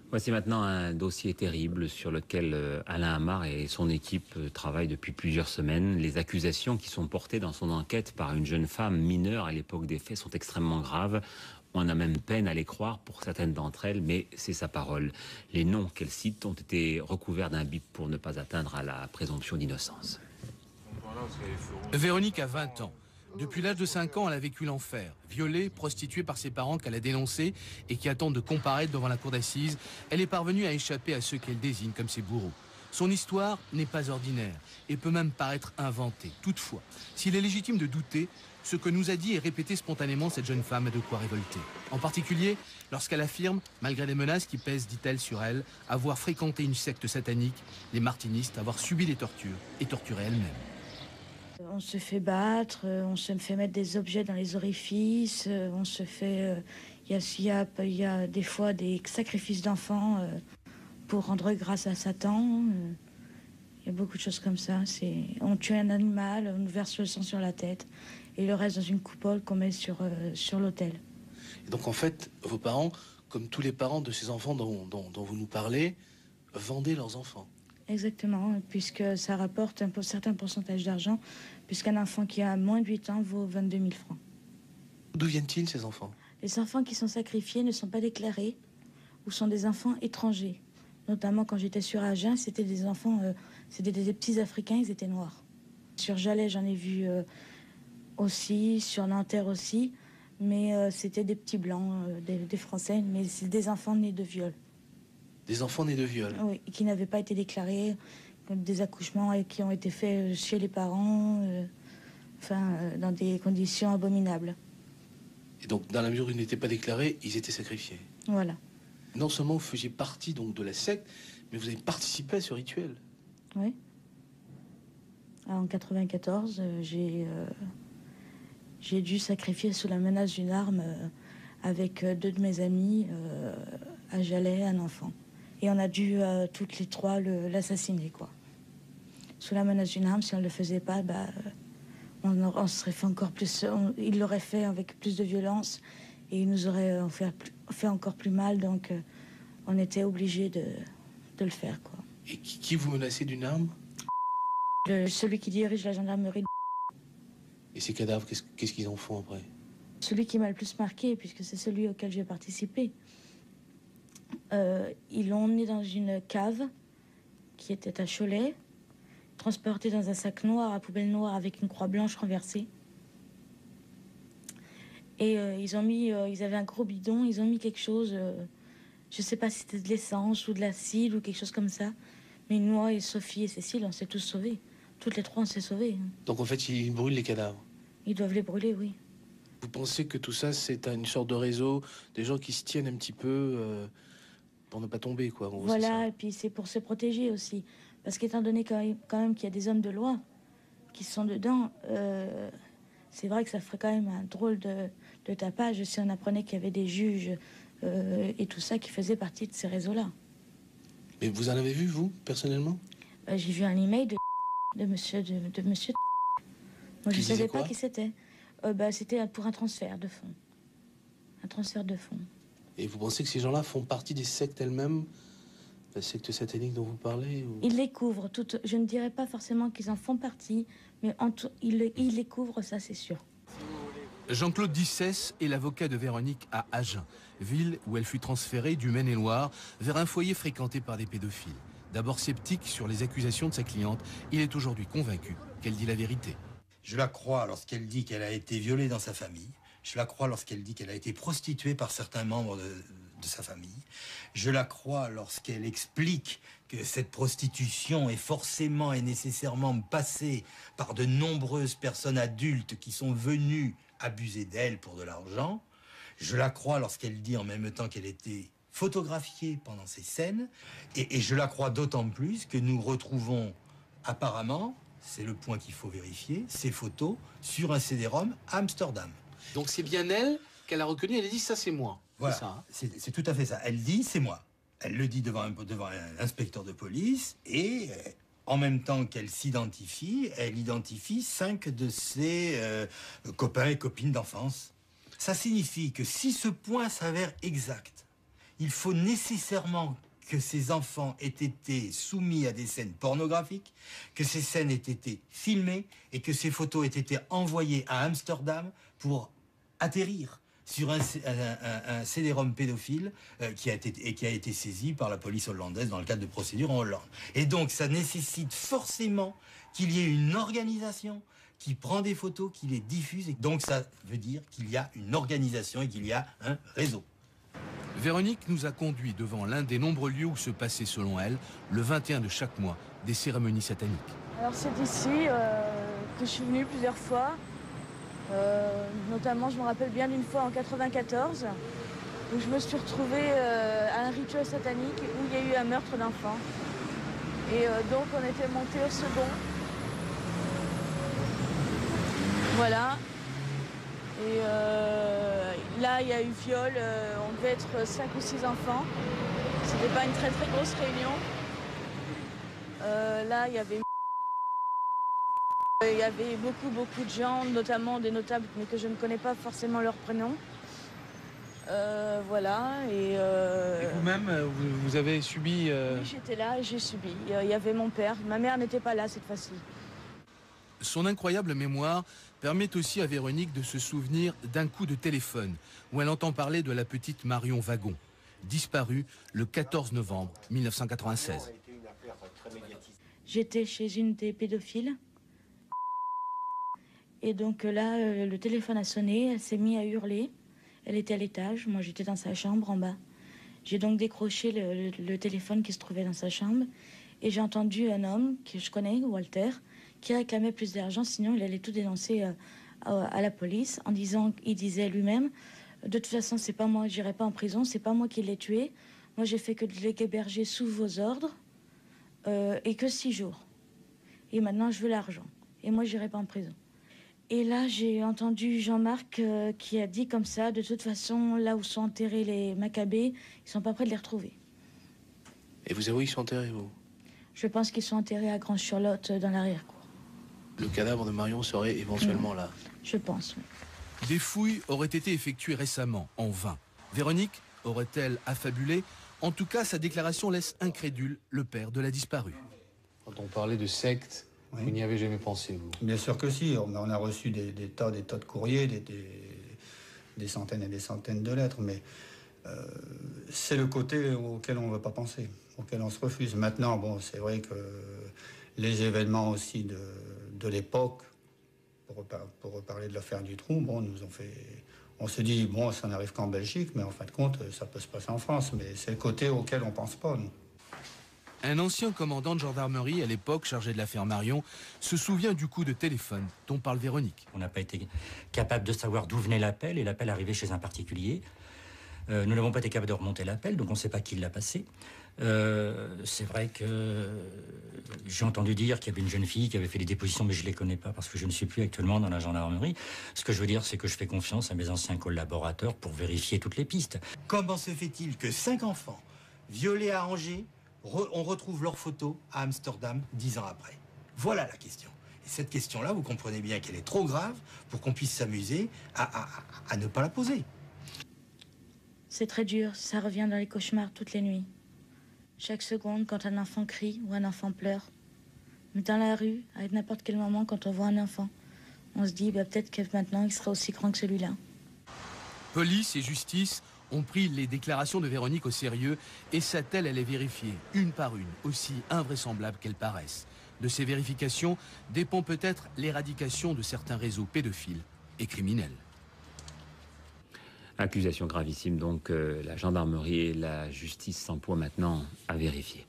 Voici maintenant un dossier terrible sur lequel Alain Amar et son équipe travaillent depuis plusieurs semaines. Les accusations qui sont portées dans son enquête par une jeune femme mineure à l'époque des faits sont extrêmement graves. On a même peine à les croire pour certaines d'entre elles, mais c'est sa parole. Les noms qu'elle cite ont été recouverts d'un bip pour ne pas atteindre à la présomption d'innocence. Véronique a 20 ans. Depuis l'âge de 5 ans, elle a vécu l'enfer. Violée, prostituée par ses parents qu'elle a dénoncés et qui attendent de comparaître devant la cour d'assises, elle est parvenue à échapper à ceux qu'elle désigne comme ses bourreaux. Son histoire n'est pas ordinaire et peut même paraître inventée. Toutefois, s'il est légitime de douter, ce que nous a dit et répété spontanément cette jeune femme a de quoi révolter. En particulier, lorsqu'elle affirme, malgré les menaces qui pèsent, dit-elle, sur elle, avoir fréquenté une secte satanique, les martinistes, avoir subi des tortures et torturé elle-même. On se fait battre, on se fait mettre des objets dans les orifices, on se fait... Il y a des fois des sacrifices d'enfants pour rendre grâce à Satan. Il y a beaucoup de choses comme ça. On tue un animal, on nous verse le sang sur la tête et le reste dans une coupole qu'on met sur l'autel. Et donc en fait, vos parents, comme tous les parents de ces enfants dont vous nous parlez, vendaient leurs enfants. Exactement, puisque ça rapporte un certain pourcentage d'argent, puisqu'un enfant qui a moins de 8 ans vaut 22 000 francs. D'où viennent-ils, ces enfants? Les enfants qui sont sacrifiés ne sont pas déclarés ou sont des enfants étrangers. Notamment quand j'étais sur Agen, c'était des enfants, c'était des petits Africains, ils étaient noirs. Sur Jalais, j'en ai vu aussi, sur Nanterre aussi, mais c'était des petits blancs, des Français, mais c'est des enfants nés de viol. Des enfants nés de viol? Oui, qui n'avaient pas été déclarés, des accouchements et qui ont été faits chez les parents, dans des conditions abominables. Et donc, dans la mesure où ils n'étaient pas déclarés, ils étaient sacrifiés? Voilà. Non seulement vous faisiez partie donc de la secte, mais vous avez participé à ce rituel? Oui. En 94, j'ai dû sacrifier sous la menace d'une arme avec 2 de mes amis à Jalais un enfant. Et on a dû toutes les 3 l'assassiner, quoi. Sous la menace d'une arme, si on ne le faisait pas, on serait fait encore plus. Il l'aurait fait avec plus de violence et il nous aurait fait encore plus mal. Donc, on était obligés de le faire, quoi. Et qui vous menaçait d'une arme? Celui qui dirige la gendarmerie. Et ces cadavres, qu'est-ce qu'ils en font après? Celui qui m'a le plus marqué, puisque c'est celui auquel j'ai participé. Ils l'ont emmené dans une cave qui était à Cholet, transporté dans un sac noir à poubelle noire avec une croix blanche renversée. Et ils avaient un gros bidon, ils ont mis quelque chose, je sais pas si c'était de l'essence ou de l'acide ou quelque chose comme ça. Mais moi et Sophie et Cécile, on s'est tous sauvés. Toutes les 3, on s'est sauvés. Donc en fait, ils brûlent les cadavres? Ils doivent les brûler, oui. Vous pensez que tout ça, c'est une sorte de réseau, des gens qui se tiennent un petit peu pour ne pas tomber, quoi. Voilà, et puis c'est pour se protéger aussi. Parce qu'étant donné quand même qu'il y a des hommes de loi qui sont dedans, c'est vrai que ça ferait quand même un drôle de tapage si on apprenait qu'il y avait des juges et tout ça qui faisaient partie de ces réseaux-là. Mais vous en avez vu, vous, personnellement? J'ai vu un email de monsieur. Moi, je ne savais pas qui c'était. C'était pour un transfert de fonds. Un transfert de fonds. Et vous pensez que ces gens-là font partie des sectes elles-mêmes? La secte satanique dont vous parlez ou... Ils les couvrent toutes. Je ne dirais pas forcément qu'ils en font partie, mais ils les couvrent, ça c'est sûr. Jean-Claude Dissès est l'avocat de Véronique à Agen, ville où elle fut transférée du Maine-et-Loire vers un foyer fréquenté par des pédophiles. D'abord sceptique sur les accusations de sa cliente, il est aujourd'hui convaincu qu'elle dit la vérité. Je la crois lorsqu'elle dit qu'elle a été violée dans sa famille. Je la crois lorsqu'elle dit qu'elle a été prostituée par certains membres de sa famille. Je la crois lorsqu'elle explique que cette prostitution est forcément et nécessairement passée par de nombreuses personnes adultes qui sont venues abuser d'elle pour de l'argent. Je la crois lorsqu'elle dit en même temps qu'elle était photographiée pendant ces scènes. Et je la crois d'autant plus que nous retrouvons apparemment, c'est le point qu'il faut vérifier, ces photos sur un CD-ROM à Amsterdam. Donc c'est bien elle qu'elle a reconnu, elle a dit ça c'est moi. Voilà, c'est tout à fait ça. Elle dit c'est moi. Elle le dit devant un inspecteur de police et en même temps qu'elle s'identifie, elle identifie 5 de ses copains et copines d'enfance. Ça signifie que si ce point s'avère exact, il faut nécessairement que ces enfants aient été soumis à des scènes pornographiques, que ces scènes aient été filmées et que ces photos aient été envoyées à Amsterdam pour atterrir sur un CD-ROM pédophile qui a été saisi par la police hollandaise dans le cadre de procédures en Hollande. Et donc ça nécessite forcément qu'il y ait une organisation qui prend des photos, qui les diffuse. Et donc ça veut dire qu'il y a une organisation et qu'il y a un réseau. Véronique nous a conduits devant l'un des nombreux lieux où se passaient, selon elle, le 21 de chaque mois, des cérémonies sataniques. Alors c'est ici que je suis venue plusieurs fois. Notamment, je me rappelle bien d'une fois en 94, où je me suis retrouvée à un rituel satanique où il y a eu un meurtre d'enfant. Et donc on était monté au second. Voilà. Et là, il y a eu viol, on devait être 5 ou 6 enfants. C'était pas une très très grosse réunion. Là, il y avait beaucoup de gens, notamment des notables, mais que je ne connais pas forcément leur prénom. Voilà. Et vous-même, vous avez subi... Oui, j'étais là et j'ai subi. Il y avait mon père. Ma mère n'était pas là cette fois-ci. Son incroyable mémoire permet aussi à Véronique de se souvenir d'un coup de téléphone où elle entend parler de la petite Marion Wagon, disparue le 14 novembre 1996. J'étais chez une des pédophiles. Et donc là, le téléphone a sonné, elle s'est mise à hurler. Elle était à l'étage, moi j'étais dans sa chambre en bas. J'ai donc décroché le téléphone qui se trouvait dans sa chambre. Et j'ai entendu un homme que je connais, Walter, qui réclamait plus d'argent, sinon il allait tout dénoncer à la police en disant, il disait lui-même, de toute façon c'est pas moi, j'irai pas en prison, c'est pas moi qui l'ai tué. Moi j'ai fait que de l'héberger sous vos ordres et que 6 jours. Et maintenant je veux l'argent. Et moi j'irai pas en prison. Et là j'ai entendu Jean-Marc qui a dit comme ça, de toute façon là où sont enterrés les Maccabées, ils sont pas prêts de les retrouver. Et vous savez où ils sont enterrés, vous? Je pense qu'ils sont enterrés à Grand-Charlotte dans l'arrière-cour. Le cadavre de Marion serait éventuellement là. Je pense, oui. Des fouilles auraient été effectuées récemment, en vain. Véronique aurait-elle affabulé? En tout cas, sa déclaration laisse incrédule le père de la disparue. Quand on parlait de secte, oui. Vous n'y avez jamais pensé, vous? Bien sûr que si. On a reçu des tas de courriers, des centaines et des centaines de lettres, mais c'est le côté auquel on ne veut pas penser, auquel on se refuse. Maintenant, bon, c'est vrai que les événements aussi de l'époque, pour reparler de l'affaire du trou, bon, nous ont fait... On se dit, bon, ça n'arrive qu'en Belgique, mais en fin de compte, ça peut se passer en France. Mais c'est le côté auquel on ne pense pas, nous. Un ancien commandant de gendarmerie, à l'époque chargé de l'affaire Marion, se souvient du coup de téléphone dont parle Véronique. On n'a pas été capable de savoir d'où venait l'appel, et l'appel arrivait chez un particulier. Nous n'avons pas été capables de remonter l'appel, donc on ne sait pas qui l'a passé. C'est vrai que j'ai entendu dire qu'il y avait une jeune fille qui avait fait des dépositions, mais je ne les connais pas parce que je ne suis plus actuellement dans la gendarmerie. Ce que je veux dire, c'est que je fais confiance à mes anciens collaborateurs pour vérifier toutes les pistes. Comment se fait-il que 5 enfants violés à Angers, on retrouve leurs photos à Amsterdam 10 ans après? Voilà la question. Et cette question-là, vous comprenez bien qu'elle est trop grave pour qu'on puisse s'amuser à ne pas la poser. C'est très dur, ça revient dans les cauchemars toutes les nuits. Chaque seconde, quand un enfant crie ou un enfant pleure. Mais dans la rue, à n'importe quel moment, quand on voit un enfant, on se dit peut-être que maintenant il sera aussi grand que celui-là. Police et justice ont pris les déclarations de Véronique au sérieux et sa telle, elle est vérifiée, une par une, aussi invraisemblable qu'elles paraissent. De ces vérifications dépend peut-être l'éradication de certains réseaux pédophiles et criminels. Accusation gravissime, donc la gendarmerie et la justice s'emploient maintenant à vérifier.